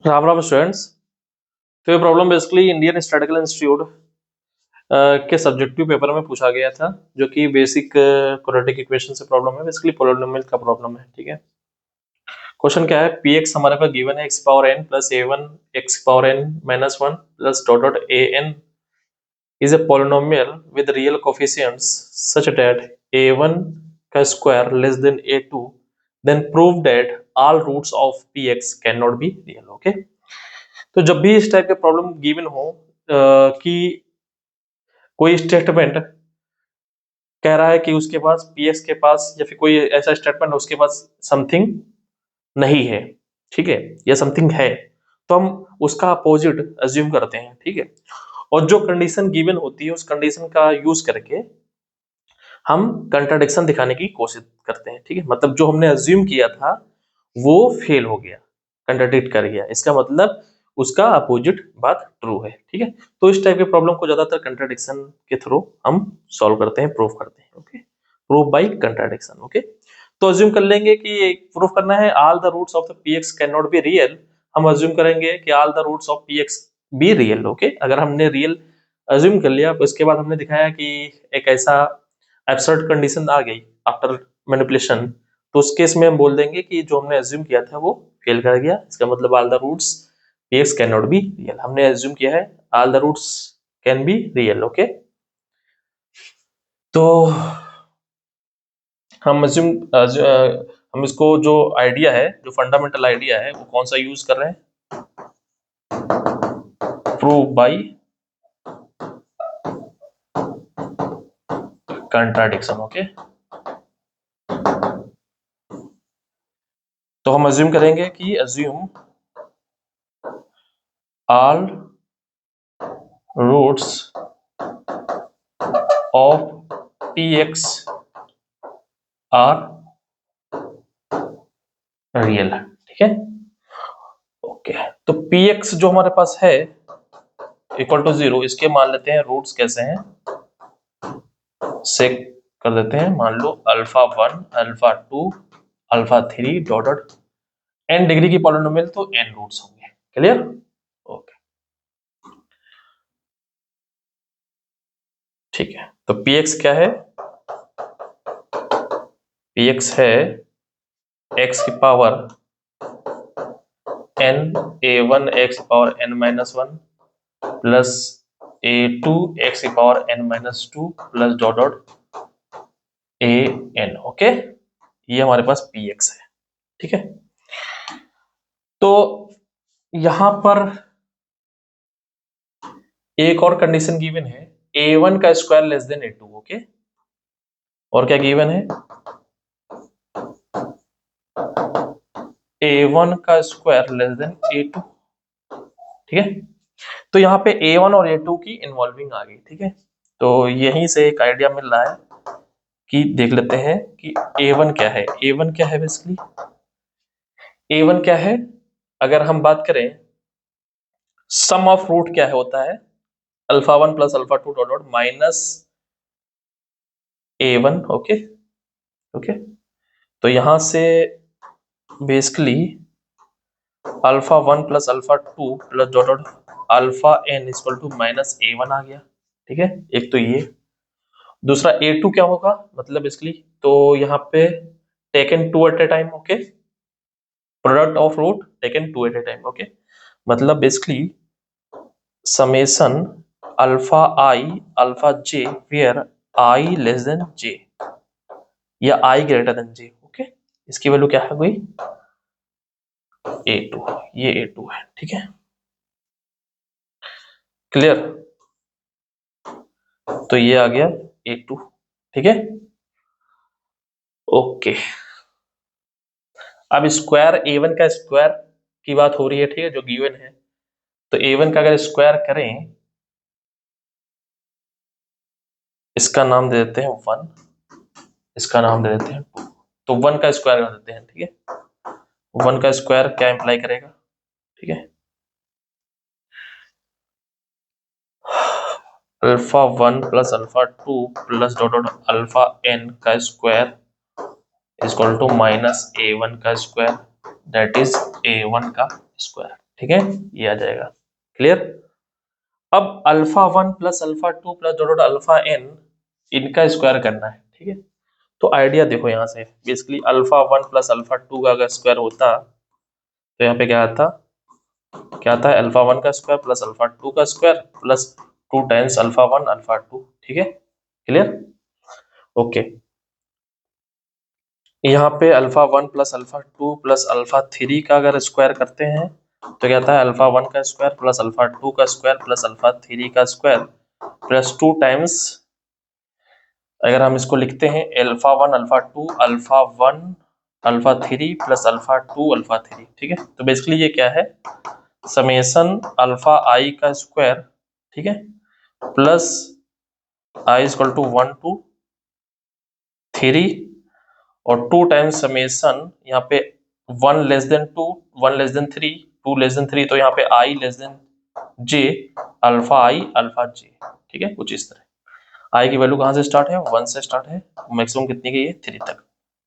Ram Ram students. तो ये problem basically Indian statistical institute के सब्जेक्टिव पेपर में पूछा गया था, जो कि बेसिक क्वाड्रेटिक इक्वेशन से प्रॉब्लम है, बेसिकली पॉलिनोमियल का प्रॉब्लम है। ठीक है, क्वेश्चन क्या है, पी एक्स हमारे पास गिवन है X power N plus A one X power N minus one plus dot dot A N is a polynomial with real coefficients such that a1 का square less than a2, then prove that all roots of px cannot be real. Okay, तो जब भी इस type के problem given हो कि कोई statement कह रहा है कि उसके पास पीएक्स के पास या फिर कोई ऐसा स्टेटमेंट है उसके पास समथिंग नहीं है, ठीक है, या समथिंग है, तो हम उसका अपोजिट अज्यूम करते हैं। ठीक है, और जो कंडीशन गिवन होती है उस कंडीशन का यूज करके हम कंट्राडिक्शन दिखाने की कोशिश करते हैं। ठीक है, मतलब जो हमने अज्यूम किया था वो फेल हो गया, कंट्राडिक्ट कर गया, इसका मतलब उसका अपोजिट बात ट्रू है। ठीक है, तो इस टाइप के प्रॉब्लम को ज्यादातर कंट्राडिक्शन के थ्रू हम सॉल्व करते हैं, प्रूफ करते हैं। Okay, proof by contradiction. Okay, तो अज्यूम कर लेंगे कि प्रूफ करना है all the roots of the PX can not be real. हम अज्यूम करेंगे कि all the roots of PX be real. Okay, अगर हमने रियल अज्यूम कर लिया, उसके बाद हमने दिखाया कि एक ऐसा एब्सर्ड कंडीशन आ गई आफ्टर मैनिपुलेशन, तो उस केस में हम बोल देंगे कि जो हमने अज्यूम किया था वो फेल कर गया। इसका मतलब all the roots PX can not be real. हमने अज्यूम किया है all the roots can be real. Okay, तो हम अज्यूम हम इसको जो आइडिया है, जो फंडामेंटल आइडिया है, वो कौन सा यूज कर रहे हैं, प्रूव बाय कंट्राडिक्शन। ओके, तो हम अज्यूम करेंगे कि assume all roots of px are real. ठीक है, ओके, तो px जो हमारे पास है इक्वल टू 0, इसके मान लेते हैं रूट्स कैसे हैं, से कर देते हैं, मान लो alpha 1 alpha 2 alpha 3 dot dot n degree की पॉलिनोमियल तो n रूट्स होंगे। क्लियर? ओके, ठीक है, तो px क्या है, px है x की पावर n a1 x की power n minus one plus a2 x की power n minus two plus dot dot a n। Okay, ये हमारे पास px है। ठीक है, तो यहां पर एक और कंडीशन गिवन है, a1 का square less than a2। Okay, और क्या गिवन है, a1 का स्क्वायर लेस देन a2। ठीक है, तो यहाँ पे a1 और a2 की इन्वॉल्विंग आ गई। ठीक है, तो यहीं से एक आइडिया मिल रहा है कि देख लेते हैं कि a1 क्या है। a1 क्या है, बेसिकली a1 क्या है, अगर हम बात करें सम ऑफ रूट क्या है, होता है alpha 1 plus alpha 2 dot dot minus a1। Okay, okay, तो यहां से basically alpha 1 plus alpha 2 plus dot dot alpha n equal to minus a1 आ गया। ठीक है, एक तो ये, दूसरा a2 क्या होगा, मतलब बेसिकली तो यहाँ पे taken two at a time. Okay, product of root taken two at a time. Okay, मतलब basically summation alpha i alpha j where i less than j या i greater than j. Okay, इसकी value क्या है, कोई a2, ये a2 है। ठीक है, क्लियर, तो ये आ गया a2। ठीक है, ओके, अब स्क्वायर a1 का स्क्वायर की बात हो रही है। ठीक है, जो गिवन है, तो a1 का अगर स्क्वायर करें, इसका नाम दे देते हैं 1, इसका नाम दे देते हैं 2, तो 1 का स्क्वायर कर देते हैं। ठीक है, 1 का स्क्वायर क्या इंप्लाई करेगा, ठीक है, alpha 1 plus alpha 2 plus dot dot alpha n का square is equal to minus a1 का स्क्वायर, दैट इज a1 का स्क्वायर। ठीक है, ये आ जाएगा। क्लियर। अब alpha 1 plus alpha 2 plus dot dot alpha n, इनका स्क्वायर करना है। ठीक है, तो आइडिया देखो यहाँ से, बेसिकली अल्फा 1 प्लस अल्फा 2 का अगर स्क्वायर होता तो यहाँ पे क्या आता है, अल्फा 1 का स्क्वायर प्लस अल्फा 2 का square plus 2 times alpha 1 alpha 2। ठीक है, क्लियर। ओके, यहाँ पे alpha 1 plus alpha 2 plus alpha 3 का अगर स्क्वायर करते हैं तो क्या आता है, अल्फा 1 का स्क्वायर प्लस अल्फा 2 का स्क्वायर प्लस अल्फा 3 का स्क्वायर प्लस 2 टाइम्स, अगर हम इसको लिखते हैं alpha 1 alpha 2 alpha 1 alpha 3 plus alpha 2 alpha 3। ठीक है, तो बेसिकली ये क्या है, समेसन अल्फा आई का स्क्वायर, ठीक है, plus i equal to 1 to 3 और 2 टाइम्स समेसन यहाँ पे 1 less than 2 1 less than 3 2 less than 3, तो यहाँ पे i less than j alpha i alpha j. ठीक है, कुछ इस तरह। आई की वैल्यू कहाँ से स्टार्ट है, 1 से स्टार्ट है, मैक्सिमम कितनी की है, 3 तक,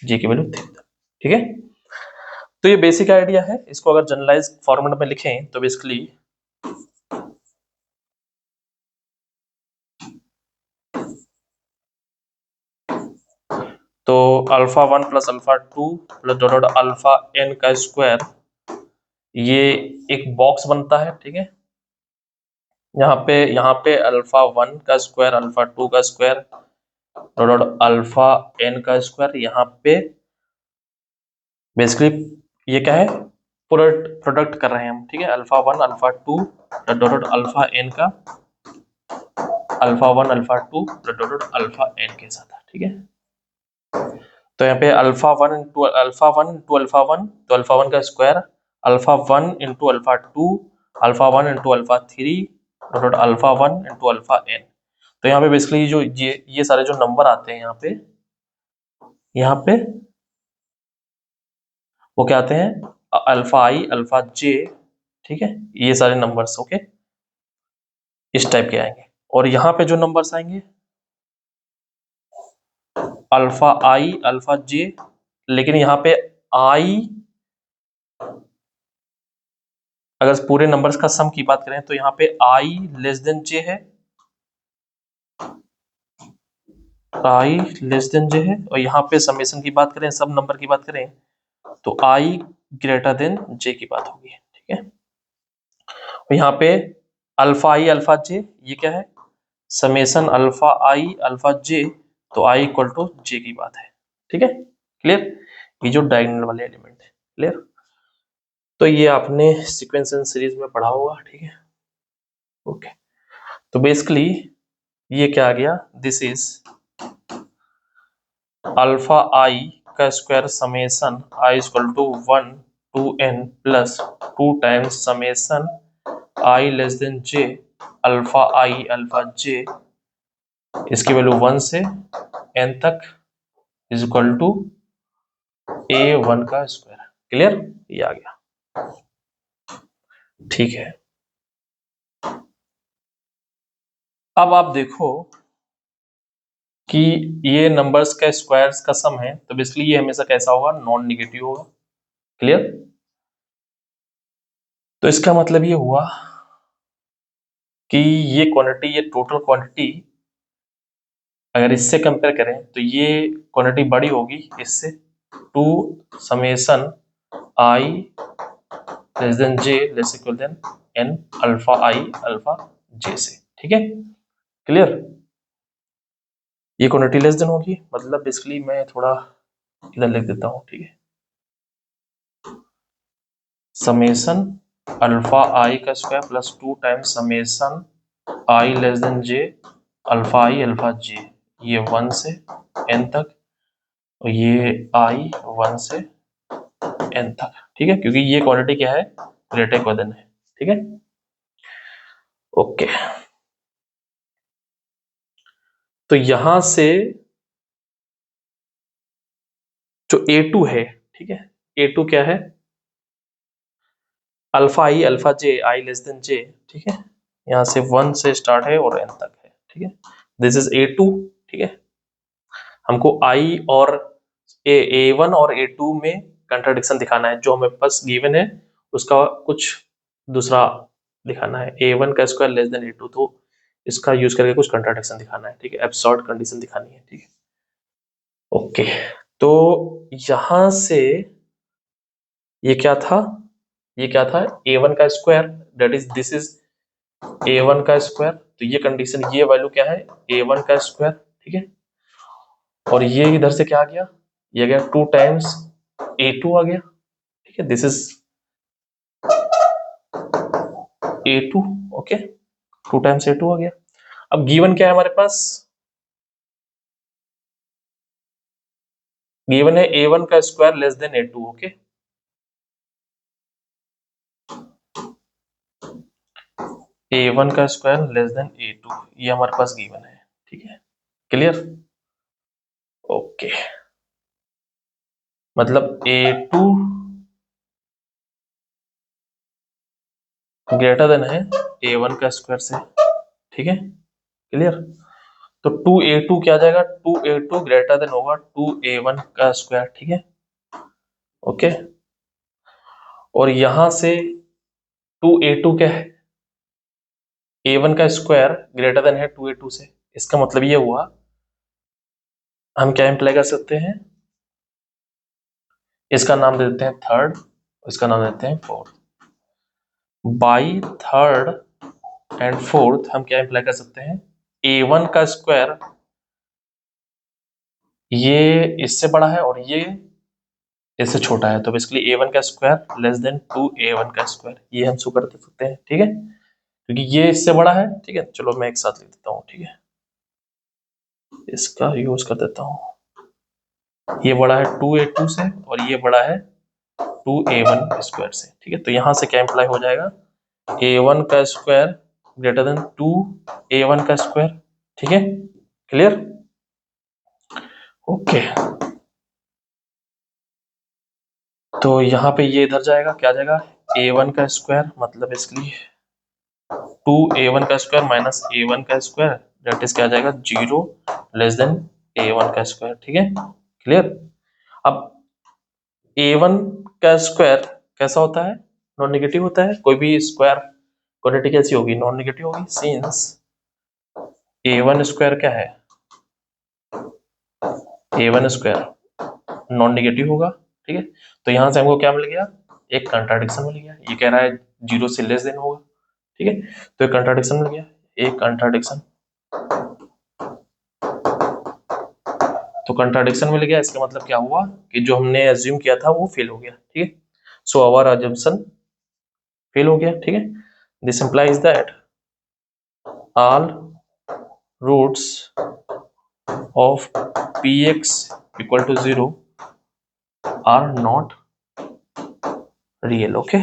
जे की वैल्यू 3 तक। ठीक है, तो ये बेसिक आइडिया है। इसको अगर जनरलाइज फॉर्मेट में लिखें तो बेसिकली तो alpha 1 plus alpha 2 plus dot dot alpha n का स्क्वायर, ये एक बॉक्स बनता है। ठीक है, यहाँ पे अल्फा 1 का स्क्वायर अल्फा 2 का square dot dot alpha n का स्क्वायर, यहाँ पे बेसिकली ये क्या है, प्रोडक्ट कर रहे हैं हम। ठीक है, alpha 1 alpha 2 dot dot alpha n का alpha 1 alpha 2 dot dot alpha n के साथ। ठीक है, तो यहाँ पे alpha 1 into alpha 1 into alpha 1, तो अल्फा 1 का square alpha 1 into alpha 2 alpha 1 into alpha 3 dot alpha 1 into alpha n. तो यहाँ पे बेसिकली जो ये सारे जो नंबर आते हैं यहाँ पे वो क्या आते हैं, अल्फा आई अल्फा जे। ठीक है, ये सारे नंबर्स ओके इस टाइप के आएंगे। और यहाँ पे जो नंबर्स आएंगे अल्फा आई अल्फा जे, लेकिन यहाँ पे आई अगर पूरे नंबर्स का सम की बात करें तो यहाँ पे आई लेस देन जे है, आई लेस देन जे है, और यहाँ पे समेशन की बात करें, सब नंबर की बात करें तो आई ग्रेटर देन जे की बात होगी। ठीक है, और यहाँ पे अल्फा आई अल्फा जे, ये क्या है, समेशन अल्फा आई अल्फा जे, तो आई इक्वल टू जे की बात है। ठीक है, क्लियर। ये जो डायगोनल वाले एलिमेंट है, क्लियर। तो ये आपने सीक्वेंस एंड सीरीज में पढ़ा होगा। ठीक है, ओके। तो बेसिकली ये क्या आ गया, दिस इज अल्फा आई का square summation i equal to 1 to n plus 2 times summation i less than j alpha i alpha j, इसकी वैल्यू 1 से n तक इज इक्वल टू a1 का स्क्वायर। क्लियर, ये आ गया। ठीक है, अब आप देखो कि ये नंबर्स का स्क्वायर्स का सम है, तो बेसिकली ये हमेशा कैसा होगा, नॉन निगेटिव होगा। क्लियर, तो इसका मतलब ये हुआ कि ये क्वांटिटी, ये टोटल क्वांटिटी अगर इससे कंपेयर करें तो ये क्वांटिटी बड़ी होगी इससे, 2 summation i less than j less equal than n alpha i alpha j से। ठीक है, क्लियर। ये क्वांटिटी लेस देन होगी, मतलब बेसिकली मैं थोड़ा इधर लिख देता हूँ। ठीक है, समेशन अल्फा आई का square plus 2 times summation i less than j alpha i alpha जे, ये 1 से n तक, और ये आई 1 से n तक। ठीक है, क्योंकि ये क्वांटिटी क्या है, ग्रेटर इक्वल देन है। ठीक है, ओके। तो यहां से जो A2 है, ठीक है, A2 क्या है, alpha i alpha j i less than j. ठीक है, यहाँ से 1 से स्टार्ट है और n तक है। ठीक है, दिस इज A2। ठीक है, हमको आई और A1 और A2 में कंट्राडिक्शन दिखाना है, जो हमें पास गिवन है उसका कुछ दूसरा दिखाना है a1 का स्क्वायर लेस देन a2, तो इसका यूज करके कुछ कंट्राडिक्शन दिखाना है, ठीक है, एब्सॉर्ड कंडीशन दिखानी है, ठीक है। ओके, तो यहां से ये क्या था, ये क्या था, a1 का square, that is this is a1 का स्क्वायर, तो ये कंडीशन, ये वैल्यू क्या है, a1 का स्क्वायर, ठीक है। और ये इधर से क्या आ गया, ये आ गया 2 टाइम्स a2 आ गया, ठीक है, this is a2, okay, 2 times a2 आ गया। अब गिवन क्या है हमारे पास, गिवन है a1 का square less than a2, okay. a1 का स्क्वायर लेस देन a2, ये हमारे पास गिवन है, ठीक है, क्लियर। ओके, मतलब a2 ग्रेटर देन है a1 का स्क्वायर से, ठीक है, क्लियर। तो 2a2 क्या आ जाएगा, 2a2 ग्रेटर देन होगा 2a1 का स्क्वायर, ठीक है, ओके। और यहां से 2a2 क्या है, a1 का स्क्वायर ग्रेटर देन है 2a2 से, इसका मतलब ये हुआ, हम क्या इंप्लाई कर सकते हैं, इसका नाम दे देते हैं थर्ड, इसका नाम देते हैं fourth. By third and fourth हम क्या इंप्लाई कर सकते हैं, a1 का स्क्वायर ये इससे बड़ा है और ये इससे छोटा है, तो बेसिकली a1 का स्क्वायर लेस देन 2a1 का स्क्वायर, ये हम शो कर दे सकते हैं, ठीक है, क्योंकि ये इससे बड़ा है, ठीक है। चलो मैं एक साथ लिख देता हूँ, ठीक है, इसका यूज कर देता हूँ, ये बड़ा है 2a2 से और ये बड़ा है 2a1 स्क्वायर से, ठीक है। तो यहां से क्या इंप्लाई हो जाएगा, a1 का स्क्वायर ग्रेटर देन 2a1 का स्क्वायर, ठीक है, क्लियर, ओके। तो यहाँ पे ये इधर जाएगा, क्या जाएगा, a1 का स्क्वायर मतलब इसलिए 2a1 का स्क्वायर माइनस a1 का स्क्वायर, दैट इज क्या जाएगा, 0 लेस देन a1 का स्क्वायर, ठीक है, क्लियर। अब a1 का स्क्वायर कैसा होता है, नॉन नेगेटिव होता है, कोई भी स्क्वायर क्वांटिटी कैसी होगी, नॉन नेगेटिव होगी, सिंस a1 स्क्वायर क्या है, a1 स्क्वायर नॉन नेगेटिव होगा, ठीक है। तो यहां से हमको क्या मिल गया, एक कंट्राडिक्शन मिल गया, ये कह रहा है 0 से लेस देन होगा, ठीक है, तो एक कंट्राडिक्शन मिल गया, एक कंट्राडिक्शन, तो कंट्राडिक्शन मिल गया, इसका मतलब क्या हुआ कि जो हमने एज्यूम किया था वो फेल हो गया, ठीक है, सो आवर अजम्पशन फेल हो गया, ठीक है। This implies that all roots of px equal to 0 are not real, okay,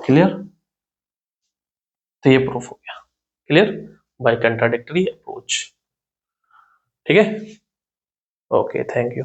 clear. तो ये प्रूफ हो गया, क्लियर, बाय कंट्राडिक्टरी अप्रोच, ठीक है, ओके, थैंक यू।